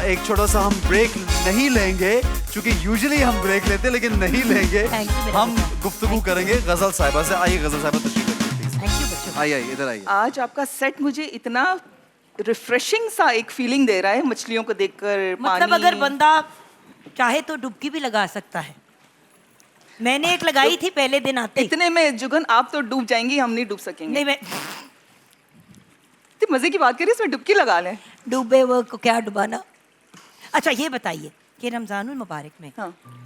ایک چھوٹا سا ہم بریک نہیں لیں گے چونکہ یوزلی ہم بریک لیتے ہیں لیکن نہیں لیں گے. ہم گفتگو کریں گے غزل صاحبہ سے. آئیے غزل صاحبہ تشریف رکھیے. آئیے ادھر آئیے. آج آپ کا سیٹ مجھے اتنا ریفریشنگ سا ایک فیلنگ دے رہا ہے مچھلیوں کو دیکھ کر. مطلب اگر بندہ چاہے تو ڈبکی بھی لگا سکتا ہے. میں نے ایک لگائی تھی پہلے دن آتے. اتنے میں جگن آپ تو ڈوب جائیں گی, ہم نہیں ڈوب سکیں گے. نہیں, میں مزے کی بات کریے, اس میں ڈبکی لگا لیں. ڈوبے وہ کو کیا ڈبانا. اچھا یہ بتائیے کہ رمضان المبارک میں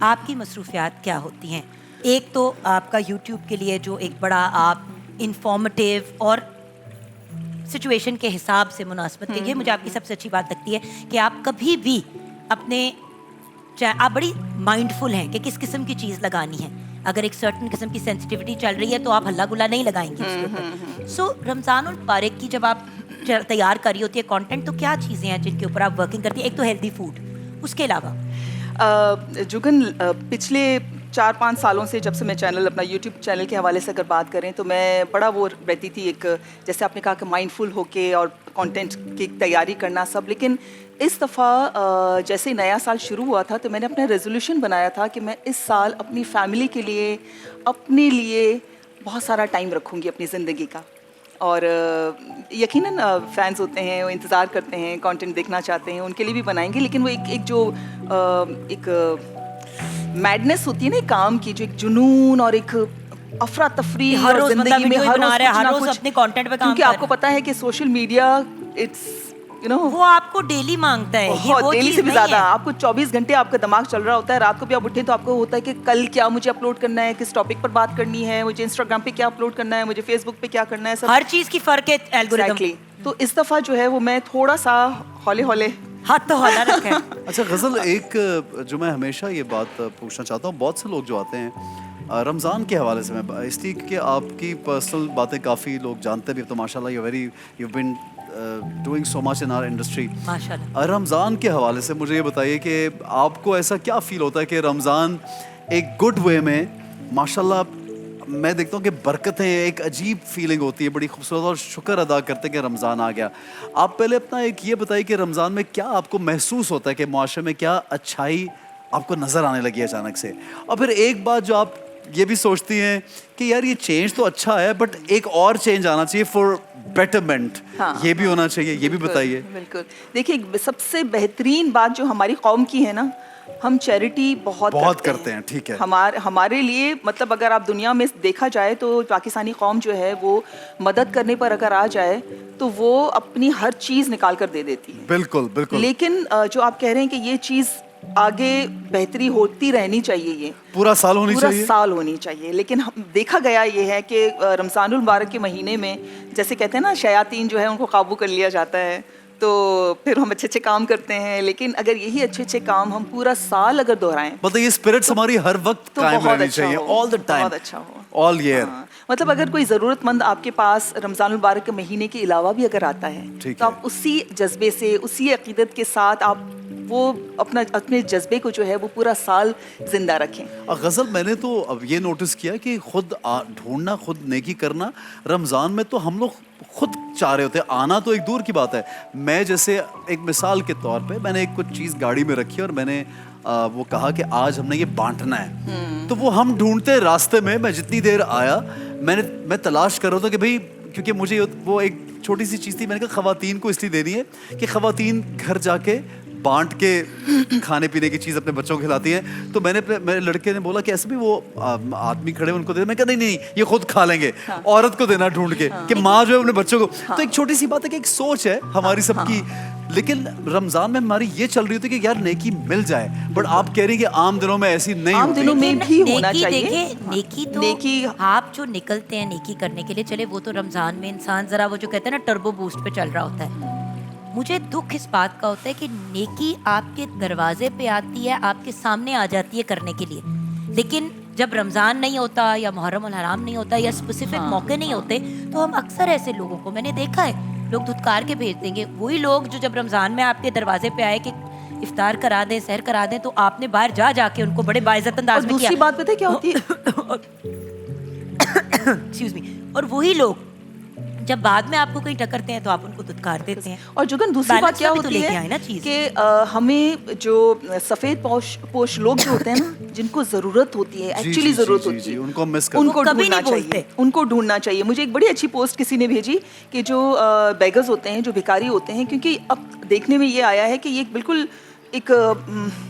آپ کی مصروفیات کیا ہوتی ہیں؟ ایک تو آپ کا یوٹیوب کے لیے جو ایک بڑا آپ انفارمیٹیو اور سچویشن کے حساب سے مناسبت کے, یہ مجھے آپ کی سب سے اچھی بات لگتی ہے کہ آپ کبھی بھی اپنے آپ بڑی مائنڈ فل ہیں کہ کس قسم کی چیز لگانی ہے. اگر ایک سرٹن قسم کی سینسٹیوٹی چل رہی ہے تو آپ ہلا گلا نہیں لگائیں گے اس کے اوپر. سو رمضان المبارک کی جب آپ تیار کر رہی ہوتی ہے کانٹینٹ, تو کیا چیزیں ہیں جن کے اوپر آپ ورکنگ کرتی ہیں؟ ایک تو ہیلدی فوڈ, اس کے علاوہ جگن پچھلے 4-5 سالوں سے جب سے میں چینل اپنا یوٹیوب چینل کے حوالے سے اگر بات کریں تو میں بڑا وہ رہتی تھی ایک, جیسے آپ نے کہا کہ مائنڈ فل ہو کے اور کانٹینٹ کی تیاری کرنا سب. لیکن اس دفعہ جیسے نیا سال شروع ہوا تھا تو میں نے اپنا ریزولوشن بنایا تھا کہ میں اس سال اپنی فیملی کے لیے, اپنے لیے بہت سارا ٹائم رکھوں گی اپنی زندگی کا. اور یقیناً فینس ہوتے ہیں, وہ انتظار کرتے ہیں, کانٹینٹ دیکھنا چاہتے ہیں, ان کے لیے بھی بنائیں گے. لیکن وہ ایک جو ایک میڈنس ہوتی ہے نا کام کی, جو ایک جنون اور ایک افراتفری ہر روز زندگی میں ہر روز اپنے کانٹینٹ پہ کام, کیونکہ آپ کو پتا ہے کہ سوشل میڈیا اٹس وہ آپ کو ڈیلی مانگتا ہے. بہت ڈیلی سے بھی زیادہ. آپ کو 24 گھنٹے آپ کا دماغ چل رہا ہوتا ہے. رات کو بھی آپ اٹھیں تو آپ کو ہوتا ہے کہ کل کیا مجھے اپلوڈ کرنا ہے, کس ٹاپک پر بات کرنی ہے, مجھے انسٹاگرام پہ کیا اپلوڈ کرنا ہے, مجھے فیس بک پہ کیا کرنا ہے. ہر چیز کی فرق ہے الگوریتم. تو اس دفعہ جو ہے وہ میں تھوڑا سا ہولے ہاتھ تو ہولا رکھا ہے. اچھا غزل, ایک جو میں ہمیشہ یہ بات پوچھنا چاہتا ہوں, بہت سے لوگ جو آتے ہیں رمضان کے حوالے سے, میں اس لیے کہ آپ کی پرسنل باتیں کافی لوگ جانتے بھی, تو ماشاء اللہ you been doing so much in our industry. Ramzan کے حوالے سے مجھے یہ بتائیے کہ آپ کو ایسا کیا فیل ہوتا ہے کہ رمضان ایک گڈ وے میں ماشاء اللہ میں دیکھتا ہوں کہ برکتیں, ایک عجیب فیلنگ ہوتی ہے, بڑی خوبصورت, اور شکر ادا کرتے ہیں کہ رمضان آ گیا. آپ پہلے اپنا ایک یہ بتائیے کہ رمضان میں کیا آپ کو محسوس ہوتا ہے کہ معاشرے میں کیا اچھائی آپ کو نظر آنے لگی ہے اچانک سے, اور پھر ایک بات جو آپ یہ بھی سوچتی ہیں کہ یار یہ چینج تو اچھا ہے بٹ ایک اور چینج آنا چاہیے فار بیٹرمنٹ, یہ بھی ہونا چاہیے, یہ بھی بتائیے. بالکل. دیکھیے سب سے بہترین بات جو ہماری قوم کی ہے نا, ہم چیریٹی بہت کرتے ہیں. ٹھیک ہے, ہمارے لیے مطلب اگر آپ دنیا میں دیکھا جائے تو پاکستانی قوم جو ہے وہ مدد کرنے پر اگر آ جائے تو وہ اپنی ہر چیز نکال کر دے دیتی ہے. بالکل بالکل. لیکن جو آپ کہہ رہے ہیں کہ یہ چیز آگے بہتری ہوتی رہنی چاہیے, یہ پورا سال ہونی چاہیے. لیکن دیکھا گیا یہ ہے کہ رمضان المبارک کے مہینے میں جیسے کہتے ہیں نا شیاطین جو ہے ان کو قابو کر لیا جاتا ہے, تو پھر ہم اچھے کام کرتے ہیں. لیکن اگر یہی اچھے کام ہم پورا سال اگر دہرائیں, مطلب یہ اسپرٹس ہماری ہر وقت قائم رہنی چاہیے, آل دی ٹائم, بہت اچھا ہو, آل ایئر. مطلب اگر کوئی ضرورت مند آپ کے پاس رمضان المبارک کے مہینے کے علاوہ بھی اگر آتا ہے تو آپ اسی جذبے سے, اسی عقیدت کے ساتھ آپ وہ اپنے جذبے کو جو ہے وہ پورا سال زندہ رکھیں. غزل, میں نے تو اب یہ نوٹس کیا کہ خود ڈھونڈنا, خود نیکی کرنا رمضان میں تو ہم لوگ خود چاہ رہے ہوتے ہیں, آنا تو ایک دور کی بات ہے. میں جیسے ایک مثال کے طور پہ میں نے ایک کچھ چیز گاڑی میں رکھی اور میں نے وہ کہا کہ آج ہم نے یہ بانٹنا ہے, تو وہ ہم ڈھونڈتے راستے میں جتنی دیر آیا میں تلاش کر رہا تھا کہ بھائی, کیونکہ مجھے وہ ایک چھوٹی سی چیز تھی, میں نے کہا خواتین کو اس لیے دینی ہے کہ خواتین گھر جا کے بانٹ کے کھانے پینے کی چیز اپنے بچوں کو کھلاتی ہیں. تو میں نے میرے لڑکے نے بولا کہ ایسے بھی وہ آدمی کھڑے ان کو دے, میں کہا نہیں یہ خود کھا لیں گے, عورت کو دینا ڈھونڈ کے کہ ماں جو ہے اپنے بچوں کو. تو ایک چھوٹی سی بات ہے کہ ایک سوچ ہے ہماری سب کی, لیکن رمضان میں ہماری یہ چل رہی ہوتی ہے کہ یار نیکی مل جائے, بٹ آپ کہہ رہی ہیں کہ عام دنوں میں ایسی نہیں ہوتی. عام دنوں میں بھی ہونا چاہیے. نیکی آپ جو نکلتے ہیں نیکی کرنے کے لیے, چلے وہ تو رمضان میں انسان ذرا وہ جو کہتے ہیں نا ٹربو بوسٹ پہ چل رہا ہوتا ہے. مجھے دکھ اس بات کا ہوتا ہے کہ نیکی آپ کے دروازے پہ آتی ہے, آپ کے سامنے آ جاتی ہے کرنے کے لیے, لیکن جب رمضان نہیں ہوتا یا محرم الحرام نہیں ہوتا یا اسپیسیفک موقع نہیں ہوتے تو ہم اکثر ایسے لوگوں کو, میں نے دیکھا ہے, لوگ دھتکار کے بھیج دیں گے. وہی لوگ جو جب رمضان میں آپ کے دروازے پہ آئے کہ افطار کرا دیں, سحر کرا دیں, تو آپ نے باہر جا کے ان کو بڑے باعزت انداز میں کیا. دوسری بات پتہ ہے کیا ہوتی ہے, ایکسکیوز می, اور وہی لوگ जब बाद में आपको कहीं टकरते हैं तो आप उनको दुत्कार देते हैं. और जुगन दूसरी बात Balance क्या में भी तो होती लेके आए ना है चीज़. कि हमें जो सफेद पोश लोग जो होते हैं ना, जिनको जरूरत होती है, जी, एक्चुअली जी, जरूरत जी, होती जी, है, उनको मिस कर उनको कभी ढूंढना नहीं बोलते. चाहिए, उनको ढूंढना चाहिए. मुझे एक बड़ी अच्छी पोस्ट किसी ने भेजी कि जो बेगर्स होते हैं, जो भिखारी होते हैं, क्योंकि अब देखने में ये आया है कि ये बिल्कुल एक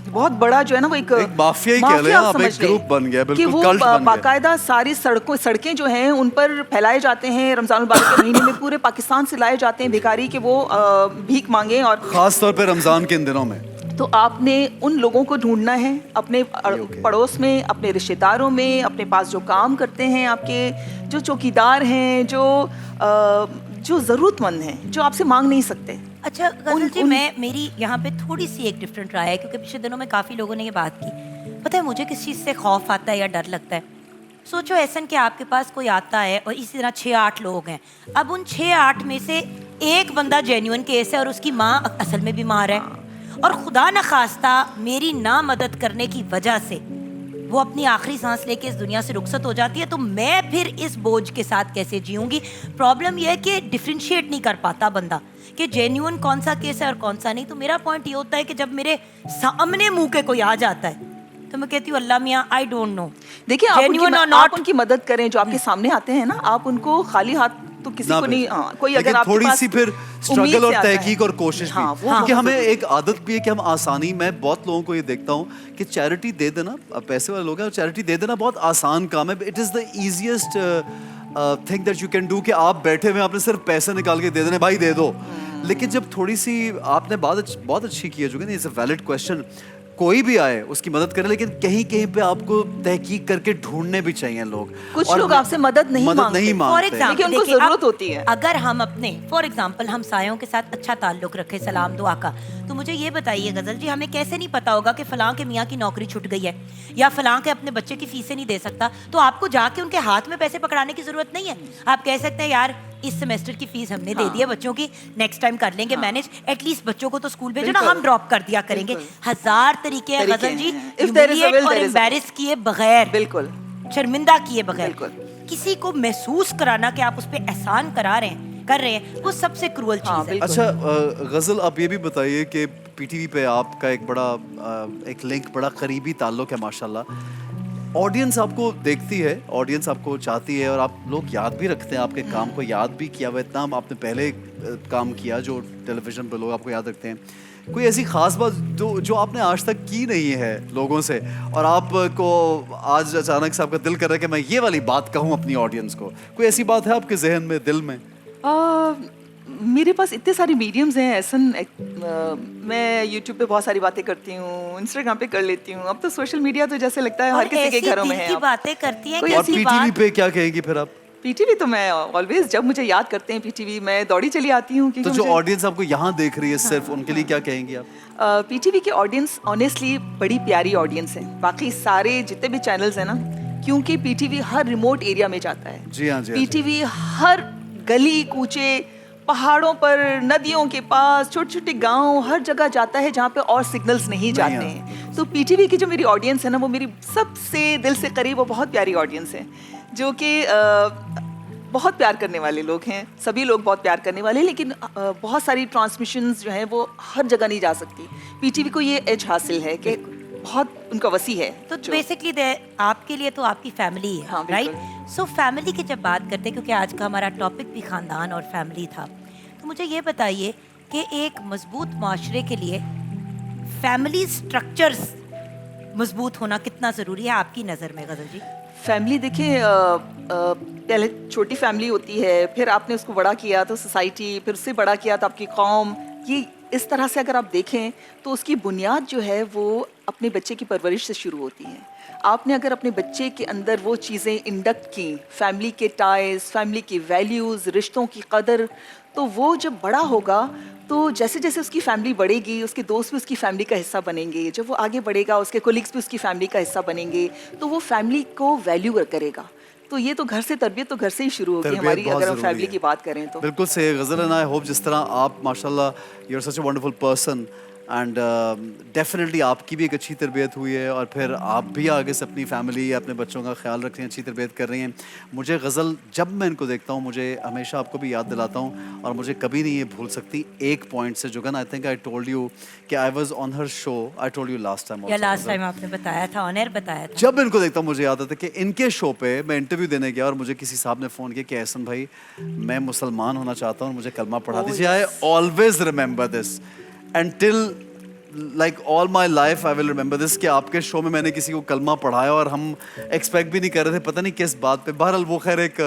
बहुत बड़ा जो है ना वो एक माफिया ही कह लें आप, एक ग्रुप बन गया, कि बिल्कुल वो कल्ट बन गया. बाकायदा सारी सड़कें जो हैं उन पर फैलाए जाते हैं रमजान मुबारक के महीने में, पूरे पाकिस्तान से लाए जाते हैं भिखारी कि वो भीख मांगे. और खास तौर पे रमजान के इन दिनों में तो आपने उन लोगों को ढूंढना है अपने पड़ोस में, अपने रिश्तेदारों में, अपने पास जो काम करते हैं, आपके जो चौकीदार हैं, जो ज़रूरतमंद हैं, जो आपसे मांग नहीं सकते. अच्छा गजल जी, मेरी यहाँ पे थोड़ी सी एक डिफरेंट राय है, क्योंकि पिछले दिनों में काफ़ी लोगों ने ये बात की. पता है मुझे किस चीज़ से खौफ आता है या डर लगता है? सोचो ऐसा कि आपके पास कोई आता है और इसी तरह 6-8 लोग हैं. अब उन 6-8 में से एक बंदा जेन्युइन केस है और उसकी माँ असल में बीमार है, और खुदा न खास्ता मेरी ना मदद करने की वजह से वो अपनी आखिरी सांस लेके इस दुनिया से रुखसत हो जाती है, तो मैं फिर इस बोझ के साथ कैसे जीऊंगी? प्रॉब्लम यह है कि डिफरेंशिएट नहीं कर पाता बंदा कि जेन्युइन कौन सा केस है और कौन सा नहीं. तो मेरा पॉइंट ये होता है कि जब मेरे सामने मुंह के कोई आ जाता है तो मैं कहती हूँ अल्लाह मियाँ, आई डोंट नो. देखिए आप उनकी मदद करें, जो आपके सामने आते हैं ना, आप उनको खाली हाथ तो किसी को नहीं. कोई अगर आपके थोड़ी पास सी फिर स्ट्रगल और तहकीक और कोशिश भी, क्योंकि हाँ, हमें एक आदत भी है कि हम आसानी, मैं बहुत लोगों को ये देखता हूँ कि चैरिटी दे देना, पैसे वाले लोग हैं, चैरिटी दे देना बहुत आसान काम है. It is the easiest thing that you can do, कि आप बैठे हुए आपने सिर्फ पैसे निकाल के दे देने, भाई दे दो. लेकिन जब थोड़ी सी आपने बहुत अच्छी की है जो कि इट्स अ वैलिड क्वेश्चन, कोई भी आए उसकी मदद करें, लेकिन कहीं कहीं पे आपको तहकीक करके ढूंढने भी चाहिए लोग. कुछ लोग आपसे मदद नहीं मांगते. फॉर एग्जाम्पल उनको जरूरत होती है. अगर हम अपने फॉर एग्जाम्पल हम सायों के साथ अच्छा ताल्लुक रखें, सलाम दुआ का, तो मुझे ये बताइए गजल जी, हमें कैसे नहीं पता होगा कि फलां के मियाँ की नौकरी छूट गई है या फलां के अपने बच्चे की फीसें नहीं दे सकता, तो आपको जाके उनके हाथ में पैसे पकड़ाने की जरूरत नहीं है. आप कह सकते हैं यार इस सेमेस्टर की फीस हमने दे दी है बच्चों की, नेक्स्ट टाइम कर लेंगे मैनेज, एटलीस्ट बच्चों को तो स्कूल भेजो ना, हम ड्रॉप कर दिया करेंगे. हजार तरीके हैं गजल जी, ह्यूमिलिएट और एम्बैरेस किए बगैर, बिल्कुल शर्मिंदा किए बगैर किसी को महसूस कराना कि आप उस पर एहसान कर रहे हैं, वो सबसे क्रूअल चीज है. अच्छा गजल, आप ये भी बताइए कि पीटीवी पे आपका एक बड़ा एक लिंक, बड़ा करीबी ताल्लुक है माशाल्लाह. ऑडियंस आपको देखती है, ऑडियंस आपको चाहती है, और आप लोग याद भी रखते हैं, आपके काम को याद भी किया हुआ. इतना आपने पहले काम किया जो टेलीविज़न पे लोग आपको याद रखते हैं. कोई ऐसी ख़ास बात जो आपने आज तक की नहीं है लोगों से, और आपको आज अचानक से आपका दिल कर रहा है कि मैं ये वाली बात कहूँ अपनी ऑडियंस को? कोई ऐसी बात है आपके जहन में, दिल में? मेरे पास इतने सारे मीडियम्स हैं ऐसा. मैं यूट्यूब पे बहुत सारी बातें करती हूँ, इंस्टाग्राम पे कर लेती हूँ. अब तो सोशल मीडिया तो जैसे लगता है हर किसी के घरों में है. ऐसी बातें करती हैं. और पीटीवी पे क्या कहेंगी फिर आप? पीटीवी तो मैं ऑलवेज, जब मुझे याद करते हैं पीटीवी, मैं दौड़ी चली आती हूँ. तो जो ऑडियंस आपको यहाँ देख रही है सिर्फ, उनके लिए क्या कहेंगी आप? पीटीवी की ऑडियंस ऑनेस्टली बड़ी प्यारी ऑडियंस है. बाकी सारे जितने भी चैनल्स हैं ना, क्योंकि पीटीवी हर रिमोट एरिया में जाता है. जी हाँ, पीटीवी हर गली कूचे, पहाड़ों पर, नदियों के पास, छोटे छोटे गांव, हर जगह जाता है जहाँ पे और सिग्नल्स नहीं जाते हैं. तो पीटीवी की जो मेरी ऑडियंस है ना, वो मेरी सबसे दिल से करीब, वो बहुत प्यारी ऑडियंस है, जो कि बहुत प्यार करने वाले लोग हैं. सभी लोग बहुत प्यार करने वाले, लेकिन बहुत सारी ट्रांसमिशंस जो हैं वो हर जगह नहीं जा सकती. पीटीवी को ये एज हासिल है कि बहुत उनका वसी है. तो बेसिकली आपके लिए तो आपकी फैमिली है, हाँ, राइट? सो फैमिली की जब बात करते हैं, क्योंकि आज का हमारा टॉपिक भी खानदान और फैमिली था, तो मुझे ये बताइए कि एक मजबूत माशरे के लिए फैमिली स्ट्रक्चर्स मजबूत होना कितना ज़रूरी है आपकी नज़र में गजल जी? फैमिली देखिए, पहले छोटी फैमिली होती है, फिर आपने उसको बड़ा किया तो सोसाइटी, फिर उससे बड़ा किया तो आपकी कौम. ये इस तरह से अगर आप देखें तो उसकी बुनियाद जो है वो अपने बच्चे की परवरिश से शुरू होती है. आपने अगर अपने बच्चे के अंदर वो चीज़ें इंडक्ट की, फैमिली के टाइज, फैमिली की वैल्यूज़, रिश्तों की कदर, तो वो जब बड़ा होगा तो जैसे जैसे उसकी फैमिली बढ़ेगी, उसके दोस्त भी उसकी फैमिली का हिस्सा बनेंगे. जब वो आगे बढ़ेगा, उसके कोलिग्स भी उसकी फैमिली का हिस्सा बनेंगे, तो वो फैमिली को वैल्यू करेगा. तो ये तो घर से, तरबियत तो घर से ही शुरू होगी हमारी, अगर हम फैमिली की बात करें तो. बिल्कुल सही गजल. एंड आई होप जिस तरह आप माशाल्लाह, you are such a wonderful person, and definitely आपकी भी एक अच्छी तरबियत हुई है और फिर आप भी आगे से अपनी फैमिली या अपने बच्चों का ख्याल रख रही हैं, अच्छी तरबियत कर रही हैं. मुझे गज़ल जब मैं इनको देखता हूँ मुझे हमेशा आपको भी याद दिलाता हूँ और मुझे कभी नहीं ये भूल सकती एक पॉइंट से. Jugan, I think I told you कि I was on her show. I told you last time या लास्ट टाइम आपने बताया था, ऑन एयर बताया था. जब इनको देखता हूँ मुझे याद आता है कि इनके शो पे मैं इंटरव्यू देने गया और मुझे किसी साहब ने फ़ोन किया कि एहसन भाई मैं मुसलमान होना चाहता हूँ, मुझे कलमा पढ़ा दीजिए. I always remember this until like all my life I will remember this कि आपके शो में मैंने किसी को कलमा पढ़ाया और हम एक्सपेक्ट भी नहीं कर रहे थे, पता नहीं किस बात पे. बहरहाल वो खैर एक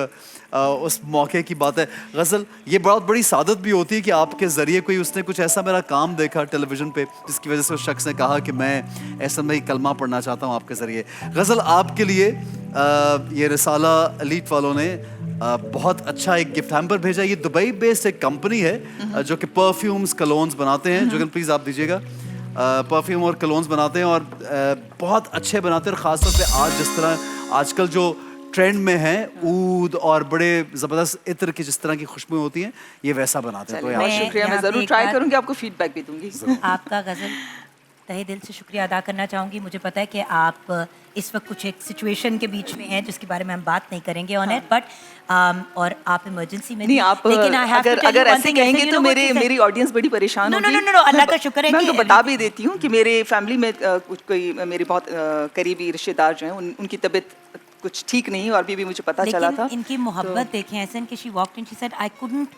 उस मौके की बात है. गज़ल ये बहुत बड़ी सादत भी होती है कि आपके ज़रिए कोई उसने कुछ ऐसा मेरा काम देखा टेलीविज़न पे जिसकी वजह से उस शख्स ने कहा कि मैं ऐसा मैं कलमा पढ़ना चाहता हूँ आपके ज़रिए. गज़ल आपके लिए ये रिसाला एलीट वालों ने बहुत अच्छा एक गिफ्ट हैम्पर भेजा. ये दुबई बेस्ड एक कंपनी है जो कि परफ्यूम्स कलोन्स बनाते हैं. जुगन प्लीज़ आप दीजिएगा. परफ्यूम और कलोन्स बनाते हैं और बहुत अच्छे बनाते हैं और ख़ासतौर पे आज जिस तरह आजकल जो ट्रेंड में है ऊद और बड़े ज़बरदस्त इत्र की जिस तरह की खुशबू होती हैं ये वैसा बनाते हैं. तो बहुत शुक्रिया, मैं ज़रूर ट्राई करूँगी, आपको फीडबैक भी दूंगी. आपका गज़ल तहे दिल से शुक्रिया अदा करना चाहूँगी. मुझे पता है कि आप इस वक्त कुछ एक सिचुएशन के बीच में हैं जिसके बारे में हम बात नहीं करेंगे ऑन एयर, बट और आप इमरजेंसी में नहीं, आप अगर ऐसे कहेंगे तो मेरी ऑडियंस बड़ी परेशान होगी. नो, अल्लाह का शुक्र है. मैं तो बता भी देती हूँ कि मेरे फैमिली में कुछ कोई मेरे बहुत करीबी रिश्तेदार जो हैं उनकी तबीयत कुछ ठीक नहीं और अभी मुझे पता चला था. इनकी मोहब्बत देखें ऐसे कि she walked in, she said I couldn't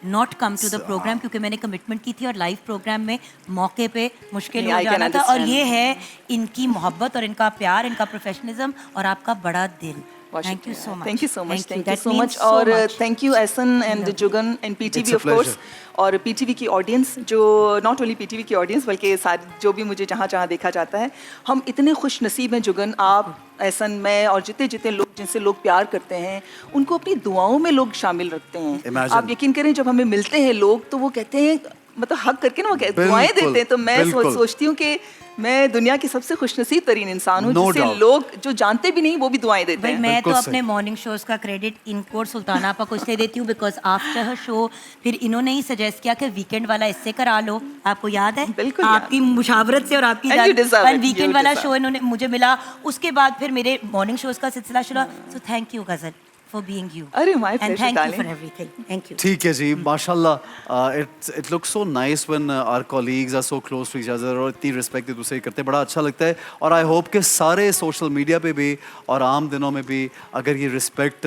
not come to the program क्योंकि मैंने कमिटमेंट की थी और लाइव प्रोग्राम में मौके पे मुश्किल हो जाना था. और ये है इनकी मोहब्बत और इनका प्यार, इनका प्रोफेशनलिज्म और आपका बड़ा दिल. Thank you so much. Thank you so much. Thank you That so means much. so और much. thank you Ehsan and Jugan and PTV It's a of course. pleasure. और PTV की ऑडियंस जो not only PTV की audience बल्कि सारी जो भी मुझे जहाँ जहाँ देखा जाता है, हम इतने खुश नसीब हैं जुगन, आप, एहसन, मैं और जितने जितने लोग जिनसे लोग प्यार करते हैं उनको अपनी दुआओं में लोग शामिल रखते हैं. Imagine. आप यकीन करें जब हमें मिलते हैं लोग तो वो कहते हैं मतलब हक करके ना वो दुआएं देते हैं. तो मैं सोचती हूँ कि मैं दुनिया की सबसे खुशनसीब तरीन इंसान हूँ जिससे लोग जो जानते भी नहीं वो भी दुआएं देते हैं. मैं तो अपने मॉर्निंग शोज का क्रेडिट इनको और सुल्ताना आपा को इसलिए देती हूँ बिकॉज आफ्टर हर शो फिर इन्होंने ही सजेस्ट किया कि वीकेंड वाला इससे करा लो. आपको याद है? बिल्कुल आपकी मुशावरत से और आपकी वीकेंड वाला शो इन्होंने मुझे मिला. उसके बाद फिर मेरे मॉर्निंग शोज का सिलसिला शुरू. सो थैंक यू गजल for being you. अरे my and pleasure, thank darling. you for everything. Thank you. ठीक है जी, माशाल्लाह. It looks so nice when our colleagues are so close to each other और इतनी रिस्पेक्ट एक दूसरे की करते हैं. बड़ा अच्छा लगता है और आई होप कि सारे सोशल मीडिया पे भी और आम दिनों में भी अगर ये रिस्पेक्ट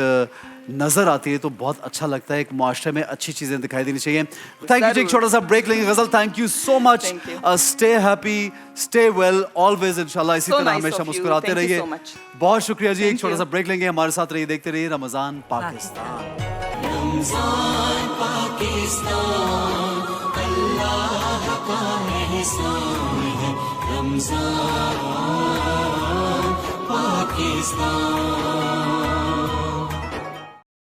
नज़र आती है तो बहुत अच्छा लगता है. एक मुआशरे में अच्छी चीज़ें दिखाई देनी चाहिए. Thank you ji. एक छोटा सा ब्रेक लेंगे. Ghazal thank you so much. Stay happy, stay well always. इंशाल्लाह इसी तरह हमेशा मुस्कुराते रहिए. बहुत शुक्रिया जी. एक छोटा सा ब्रेक लेंगे. हमारे साथ रहिए, देखते रहिए रमज़ान पाकिस्तान. रमज़ान पाकिस्तान अल्लाह का एहसान है. रमज़ान पाकिस्तान.